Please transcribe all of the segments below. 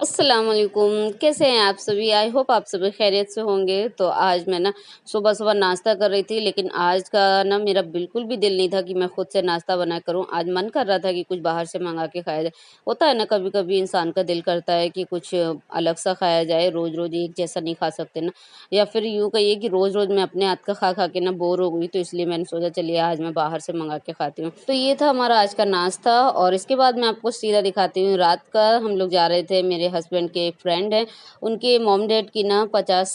अस्सलाम वालेकुम। कैसे हैं आप सभी? आई होप आप सभी खैरियत से होंगे। तो आज मैं ना सुबह-सुबह नाश्ता कर रही थी, लेकिन आज का ना मेरा बिल्कुल भी दिल नहीं था कि मैं खुद से नाश्ता बना करूँ। आज मन कर रहा था कि कुछ बाहर से मँगा के खाया जाए। होता है ना कभी-कभी इंसान का दिल करता है कि कुछ अलग-सा खाया जाए, रोज़-रोज़ एक जैसा नहीं खा सकते ना। या फिर यूँ कहिए कि रोज़-रोज़ मैं अपने हाथ का खा-खा के ना बोर हो गई, तो इसलिए मैंने सोचा चलिए आज मैं बाहर से मँगा के खाती हूँ। तो ये था हमारा आज का नाश्ता और इसके बाद मैं आपको सीधा दिखाती हूँ। रात का हम लोग जा रहे थे, मेरे हस्बैंड के एक फ्रेंड हैं, उनके मॉम डैड की ना 50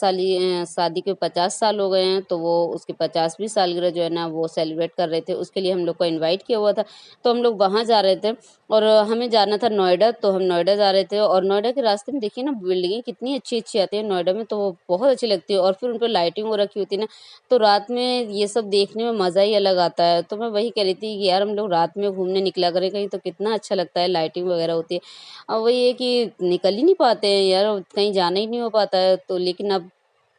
शादी के 50 साल हो गए हैं, तो वो उसकी 50वीं सालगिरह जो है ना वो सेलिब्रेट कर रहे थे, उसके लिए हम लोग को इनवाइट किया हुआ था। तो हम लोग वहाँ जा रहे थे और हमें जाना था नोएडा, तो हम नोएडा जा रहे थे और नोएडा के रास्ते में देखिए ना बिल्डिंगें कितनी अच्छी-अच्छी आती है नोएडा में, तो वो बहुत अच्छी लगती है और फिर उन पे लाइटिंग हो रखी होती है ना, तो रात में ये सब देखने में मज़ा ही अलग आता है। तो मैं वही कह रही थी कि यार हम लोग रात में घूमने निकला करें कहीं, तो कितना अच्छा लगता है, लाइटिंग वगैरह होती है। अब वही है कि निकल ही नहीं पाते हैं यार, कहीं जाना ही नहीं हो पाता है, तो लेकिन अब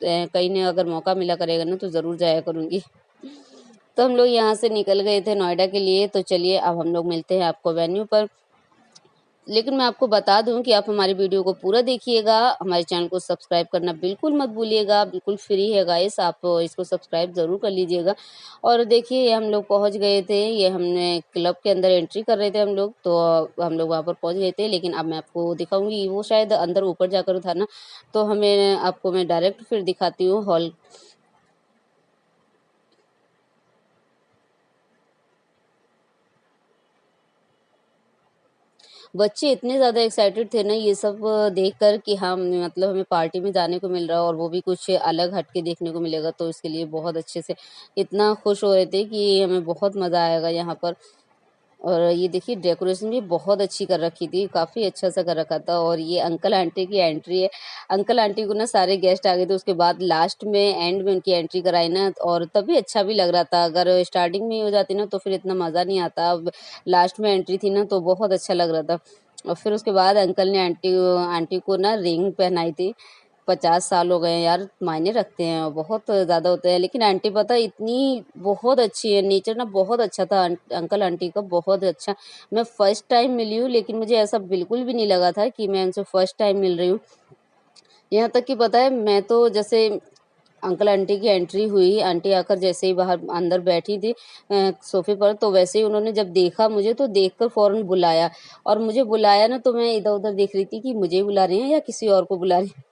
कहीं न अगर मौका मिला करेगा ना तो ज़रूर जाया करूँगी। तो हम लोग यहाँ से निकल गए थे नोएडा के लिए, तो चलिए अब हम लोग मिलते हैं आपको वेन्यू पर। लेकिन मैं आपको बता दूँ कि आप हमारी वीडियो को पूरा देखिएगा, हमारे चैनल को सब्सक्राइब करना बिल्कुल मत भूलिएगा, बिल्कुल फ्री है गाइस, आप इसको सब्सक्राइब ज़रूर कर लीजिएगा। और देखिए ये हम लोग पहुँच गए थे, ये हमने क्लब के अंदर एंट्री कर रहे थे हम लोग, तो हम लोग वहाँ पर पहुँच गए थे, लेकिन अब मैं आपको दिखाऊँगी, वो शायद अंदर ऊपर जाकर था ना, तो हमें आपको मैं डायरेक्ट फिर दिखाती हूँ हॉल। बच्चे इतने ज़्यादा एक्साइटेड थे ना ये सब देखकर कि हाँ मतलब हमें पार्टी में जाने को मिल रहा है और वो भी कुछ अलग हट के देखने को मिलेगा, तो इसके लिए बहुत अच्छे से इतना खुश हो रहे थे कि हमें बहुत मज़ा आएगा यहाँ पर। और ये देखिए डेकोरेशन भी बहुत अच्छी कर रखी थी, काफ़ी अच्छा सा कर रखा था और ये अंकल आंटी की एंट्री है। अंकल आंटी को ना सारे गेस्ट आ गए थे, उसके बाद लास्ट में एंड में उनकी एंट्री कराई ना, और तभी अच्छा भी लग रहा था। अगर स्टार्टिंग में ही हो जाती ना तो फिर इतना मज़ा नहीं आता। अब लास्ट में एंट्री थी ना तो बहुत अच्छा लग रहा था। और फिर उसके बाद अंकल ने आंटी आंटी को ना रिंग पहनाई थी। 50 साल हो गए हैं यार, मायने रखते हैं, बहुत ज़्यादा होते हैं। लेकिन आंटी पता है इतनी बहुत अच्छी है, नेचर ना बहुत अच्छा था अंकल आंटी का, बहुत अच्छा। मैं फर्स्ट टाइम मिली हूँ, लेकिन मुझे ऐसा बिल्कुल भी नहीं लगा था कि मैं उनसे फर्स्ट टाइम मिल रही हूँ। यहाँ तक कि पता है मैं तो जैसे अंकल आंटी की एंट्री हुई, आंटी आकर जैसे ही बाहर अंदर बैठी थी सोफ़े पर, तो वैसे ही उन्होंने जब देखा मुझे तो देखकर फ़ौरन बुलाया, और मुझे बुलाया ना तो मैं इधर-उधर देख रही थी कि मुझे बुला रही हैं या किसी और को बुला रही हैं।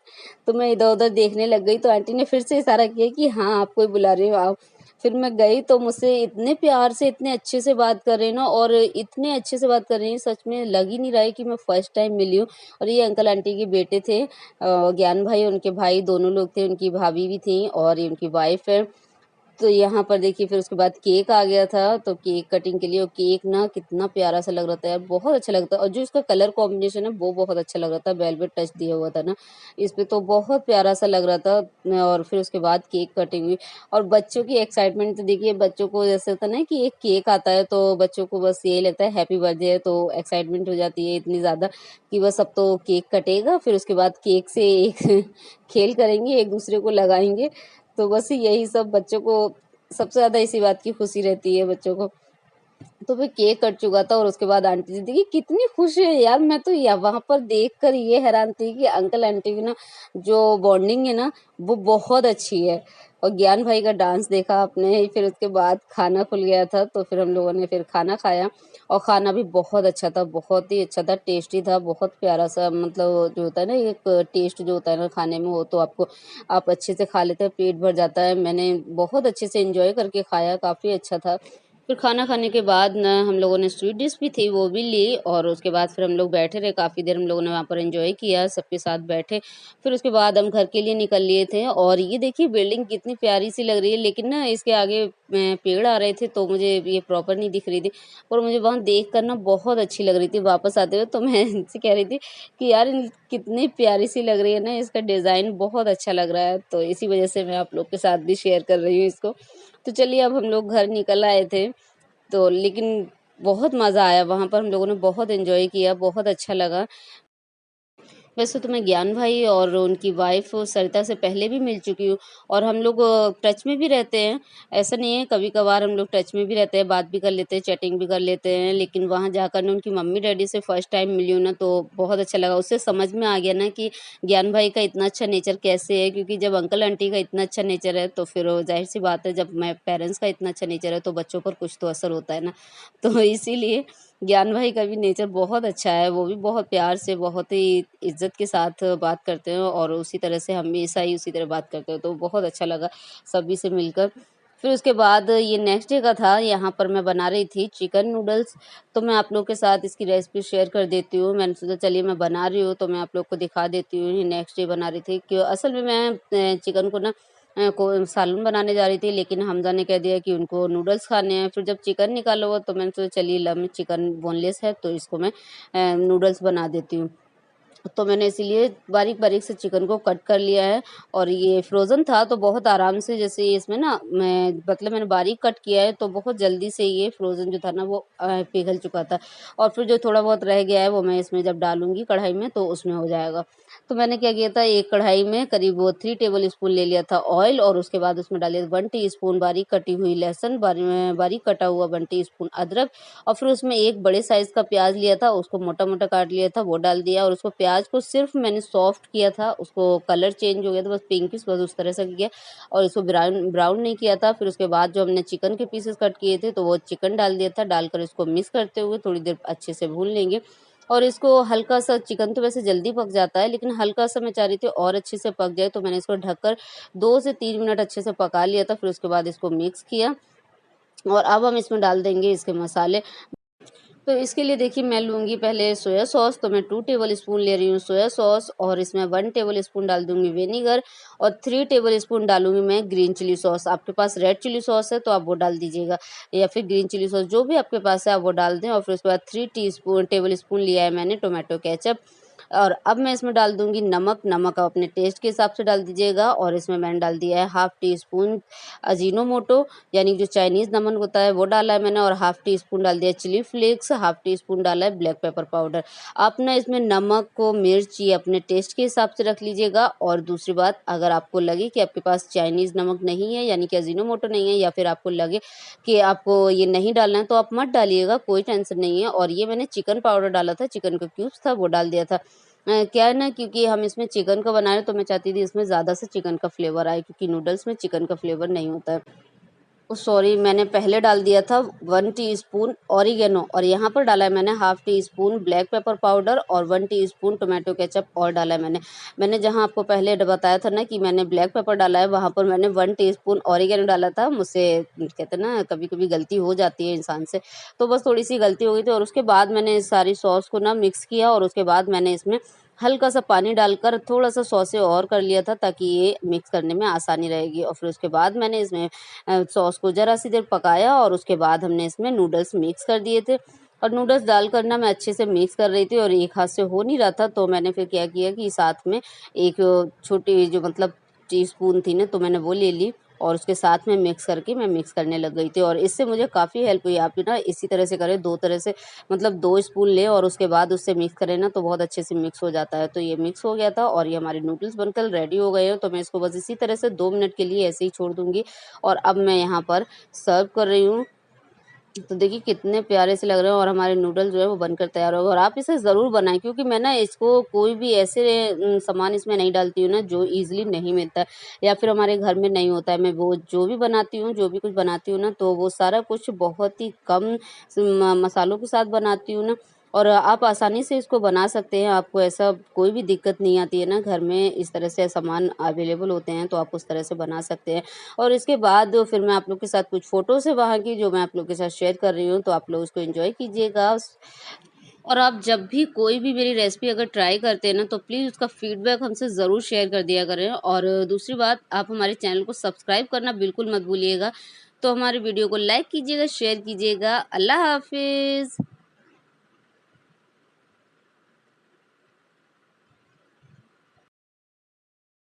तो मैं इधर-उधर देखने लग गई, तो आंटी ने फिर से इशारा किया कि हाँ, आपको ही बुला रही हूँ आओ। फिर मैं गई तो मुझसे इतने प्यार से, इतने अच्छे से बात कर रहे हैं ना, और इतने अच्छे से बात कर रही हैं, सच में लग ही नहीं रहा है कि मैं फर्स्ट टाइम मिली हूँ। और ये अंकल आंटी के बेटे थे, ज्ञान भाई, उनके भाई दोनों लोग थे, उनकी भाभी भी थी और ये उनकी वाइफ़ है। तो यहाँ पर देखिए फिर उसके बाद केक आ गया था, तो केक कटिंग के लिए, और केक ना कितना प्यारा-सा लग रहा था यार, बहुत अच्छा लगता है, और जो इसका कलर कॉम्बिनेशन है वो बहुत अच्छा लग रहा था, वेलवेट टच दिया हुआ था ना, इस पे तो बहुत प्यारा-सा लग रहा था। और फिर उसके बाद केक कटिंग हुई और बच्चों की एक्साइटमेंट तो देखिए, बच्चों को जैसे होता है ना कि एक केक आता है तो बच्चों को बस यही लगता है हैप्पी बर्थडे है, तो एक्साइटमेंट हो जाती है इतनी ज़्यादा कि बस अब तो केक कटेगा, फिर उसके बाद केक से एक खेल करेंगे, एक-दूसरे को लगाएँगे। तो बस यही सब बच्चों को सबसे ज़्यादा इसी बात की खुशी रहती है बच्चों को। तो फिर केक कट चुका था और उसके बाद आंटी जी देखिए कितनी खुश है यार, मैं तो या वहाँ पर देखकर ये हैरान थी कि अंकल आंटी की ना जो बॉन्डिंग है ना वो बहुत अच्छी है। और ज्ञान भाई का डांस देखा आपने, फिर उसके बाद खाना खुल गया था, तो फिर हम लोगों ने फिर खाना खाया और खाना भी बहुत अच्छा था, बहुत ही अच्छा था, टेस्टी था, बहुत प्यारा-सा, मतलब जो होता है ना एक टेस्ट जो होता है ना खाने में, वो तो आपको आप अच्छे से खा लेते हैं, पेट भर जाता है। मैंने बहुत अच्छे से एन्जॉय करके खाया, काफ़ी अच्छा था। फिर खाना खाने के बाद ना हम लोगों ने स्वीट डिश भी थी वो भी ली, और उसके बाद फिर हम लोग बैठे रहे, काफ़ी देर हम लोगों ने वहाँ पर एंजॉय किया, सबके साथ बैठे। फिर उसके बाद हम घर के लिए निकल लिए थे, और ये देखिए बिल्डिंग कितनी प्यारी सी लग रही है, लेकिन ना इसके आगे पेड़ आ रहे थे तो मुझे ये प्रॉपर नहीं दिख रही थी, और मुझे वहाँ देख कर ना बहुत अच्छी लग रही थी वापस आते हुए, तो मैं इनसे कह रही थी कि यार कितनी प्यारी सी लग रही है ना, इसका डिज़ाइन बहुत अच्छा लग रहा है, तो इसी वजह से मैं आप लोग के साथ भी शेयर कर रही हूँ इसको। तो चलिए अब हम लोग घर निकल आए थे, तो लेकिन बहुत मज़ा आया वहाँ पर, हम लोगों ने बहुत एन्जॉय किया, बहुत अच्छा लगा। वैसे तो मैं ज्ञान भाई और उनकी वाइफ़ सरिता से पहले भी मिल चुकी हूँ और हम लोग टच में भी रहते हैं। ऐसा नहीं है, कभी-कभार हम लोग टच में भी रहते हैं, बात भी कर लेते हैं, चैटिंग भी कर लेते हैं। लेकिन वहाँ जाकर ना उनकी मम्मी-डैडी से फर्स्ट टाइम मिली हूँ ना, तो बहुत अच्छा लगा। उससे समझ में आ गया ना कि ज्ञान भाई का इतना अच्छा नेचर कैसे है, क्योंकि जब अंकल-आंटी का इतना अच्छा नेचर है, तो फिर ज़ाहिर-सी बात है, जब मैं पेरेंट्स का इतना अच्छा नेचर है, तो बच्चों पर कुछ तो असर होता है ना। तो इसीलिए ज्ञान भाई का भी नेचर बहुत अच्छा है, वो भी बहुत प्यार से, बहुत ही इज़्ज़त के साथ बात करते हैं और उसी तरह से हमेशा ही उसी तरह बात करते हैं, तो बहुत अच्छा लगा सभी से मिलकर। फिर उसके बाद ये नेक्स्ट डे का था, यहाँ पर मैं बना रही थी चिकन नूडल्स, तो मैं आप लोग के साथ इसकी रेसिपी शेयर कर देती हूँ। मैंने सोचा चलिए मैं बना रही हूँ, तो मैं आप लोग को दिखा देती हूँ। ये नेक्स्ट डे बना रही थी कि असल में मैं चिकन को ना को सालन बनाने जा रही थी, लेकिन हमज़ा ने कह दिया कि उनको नूडल्स खाने हैं। फिर जब चिकन निकाला हुआ तो मैंने सोचा चलिए चिकन बोनलेस है तो इसको मैं नूडल्स बना देती हूँ। तो मैंने इसीलिए बारीक-बारीक से चिकन को कट कर लिया है और ये फ्रोज़न था तो बहुत आराम से, जैसे इसमें ना मैं मतलब मैंने बारीक कट किया है तो बहुत जल्दी से ये फ्रोज़न जो था ना वो पिघल चुका था और फिर जो थोड़ा बहुत रह गया है वो मैं इसमें जब डालूँगी कढ़ाई में तो उसमें हो जाएगा। तो मैंने क्या किया था, एक कढ़ाई में करीब वो 3 टेबल स्पून ले लिया था ऑयल और उसके बाद उसमें डाले 1 टीस्पून बारीक कटी हुई लहसुन, बारीक कटा हुआ 1 टीस्पून अदरक और फिर उसमें एक बड़े साइज़ का प्याज़ लिया था, उसको मोटा-मोटा काट लिया था, वो डाल दिया और उसको प्याज़ को सिर्फ़ मैंने सॉफ्ट किया था, उसको कलर चेंज हो गया था बस पिंकिश, बस उस तरह से किया और इसको ब्राउन ब्राउन नहीं किया था। फिर उसके बाद जो हमने चिकन के पीसेस कट किए थे, तो वो चिकन डाल दिया था, डालकर इसको मिक्स करते हुए थोड़ी देर अच्छे से भून लेंगे और इसको हल्का-सा, चिकन तो वैसे जल्दी पक जाता है, लेकिन हल्का-सा मैं चाह रही थी और अच्छे से पक जाए, तो मैंने इसको ढककर 2 से 3 मिनट अच्छे से पका लिया था। फिर उसके बाद इसको मिक्स किया और अब हम इसमें डाल देंगे इसके मसाले। तो इसके लिए देखिए मैं लूँगी पहले सोया सॉस, तो मैं 2 टेबल स्पून ले रही हूँ सोया सॉस और इसमें 1 टेबल स्पून डाल दूँगी विनेगर और 3 टेबल स्पून डालूँगी मैं ग्रीन चिली सॉस। आपके पास रेड चिली सॉस है तो आप वो डाल दीजिएगा या फिर ग्रीन चिली सॉस जो भी आपके पास है आप वो डाल दें और फिर उसके बाद 3 टेबल स्पून लिया है मैंने टोमेटो केचअप और अब मैं इसमें डाल दूँगी नमक। नमक आप अपने टेस्ट के हिसाब से डाल दीजिएगा और इसमें मैंने डाल दिया है हाफ़ टी स्पून अजीनोमोटो, यानी जो चाइनीज़ नमक होता है वो डाला है मैंने और हाफ़ टी स्पून डाल दिया chilli flakes, half teaspoon डाला है ब्लैक पेपर पाउडर। आप ना इसमें नमक को, मिर्च ये अपने टेस्ट के हिसाब से रख लीजिएगा और दूसरी बात, अगर आपको लगे कि आपके पास चाइनीज़ नमक नहीं है यानी कि अजीनोमोटो नहीं है या फिर आपको लगे कि आपको ये नहीं डालना है तो आप मत डालिएगा, कोई टेंशन नहीं है। और ये मैंने चिकन पाउडर डाला था, चिकन का क्यूब्स था वो डाल दिया था। क्या है ना, क्योंकि हम इसमें चिकन का बना रहे हैं तो मैं चाहती थी इसमें ज़्यादा से चिकन का फ्लेवर आए, क्योंकि नूडल्स में चिकन का फ्लेवर नहीं होता है। ओह सॉरी, मैंने पहले डाल दिया था 1 टीस्पून ऑरिगेनो और यहाँ पर डाला है मैंने half tea spoon black pepper powder और 1 टीस्पून टोमेटो केचअप और डाला है मैंने। मैंने जहाँ आपको पहले बताया था ना कि मैंने ब्लैक पेपर डाला है, वहाँ पर मैंने 1 टीस्पून ऑरिगेनो डाला था। मुझसे कहते हैं ना कभी-कभी गलती हो जाती है इंसान से, तो बस थोड़ी-सी गलती हो गई थी और उसके बाद मैंने इस सारी सॉस को ना मिक्स किया और उसके बाद मैंने इसमें हल्का-सा पानी डालकर थोड़ा-सा सॉसे और कर लिया था ताकि ये मिक्स करने में आसानी रहेगी और फिर उसके बाद मैंने इसमें सॉस को ज़रा-सी देर पकाया और उसके बाद हमने इसमें नूडल्स मिक्स कर दिए थे और नूडल्स डालकर ना मैं अच्छे से मिक्स कर रही थी और एक हाथ से हो नहीं रहा था, तो मैंने फिर क्या किया कि साथ में एक छोटी जो मतलब टीस्पून थी ना, तो मैंने वो ले ली और उसके साथ में मिक्स करके मैं मिक्स करने लग गई थी और इससे मुझे काफ़ी हेल्प हुई। आप भी ना इसी तरह से करें, 2 तरह से मतलब 2 स्पून लें और उसके बाद उससे मिक्स करें ना तो बहुत अच्छे से मिक्स हो जाता है। तो ये मिक्स हो गया था और ये हमारे नूडल्स बनकर रेडी हो गए हैं, तो मैं इसको बस इसी तरह से 2 मिनट के लिए ऐसे ही छोड़ दूँगी और अब मैं यहाँ पर सर्व कर रही हूँ। तो देखिए कितने प्यारे से लग रहे हैं और हमारे नूडल्स जो है वो बनकर तैयार हो गए और आप इसे ज़रूर बनाएँ, क्योंकि मैं ना इसको कोई भी ऐसे सामान इसमें नहीं डालती हूँ ना जो ईज़िली नहीं मिलता है या फिर हमारे घर में नहीं होता है। मैं वो जो भी बनाती हूँ, जो भी कुछ बनाती हूँ ना, तो वो सारा कुछ बहुत ही कम मसालों के साथ बनाती हूँ ना, और आप आसानी से इसको बना सकते हैं। आपको ऐसा कोई भी दिक्कत नहीं आती है ना, घर में इस तरह से सामान अवेलेबल होते हैं तो आप उस तरह से बना सकते हैं। और इसके बाद फिर मैं आप लोग के साथ कुछ फ़ोटोज़ है वहाँ की जो मैं आप लोग के साथ शेयर कर रही हूँ, तो आप लोग उसको एन्जॉय कीजिएगा। और आप जब भी कोई भी मेरी रेसिपी अगर ट्राई करते हैं ना, तो प्लीज़ उसका फ़ीडबैक हमसे ज़रूर शेयर कर दिया करें और दूसरी बात, आप हमारे चैनल को सब्सक्राइब करना बिल्कुल मत भूलिएगा। तो हमारी वीडियो को लाइक कीजिएगा, शेयर कीजिएगा। अल्लाह हाफ़िज़।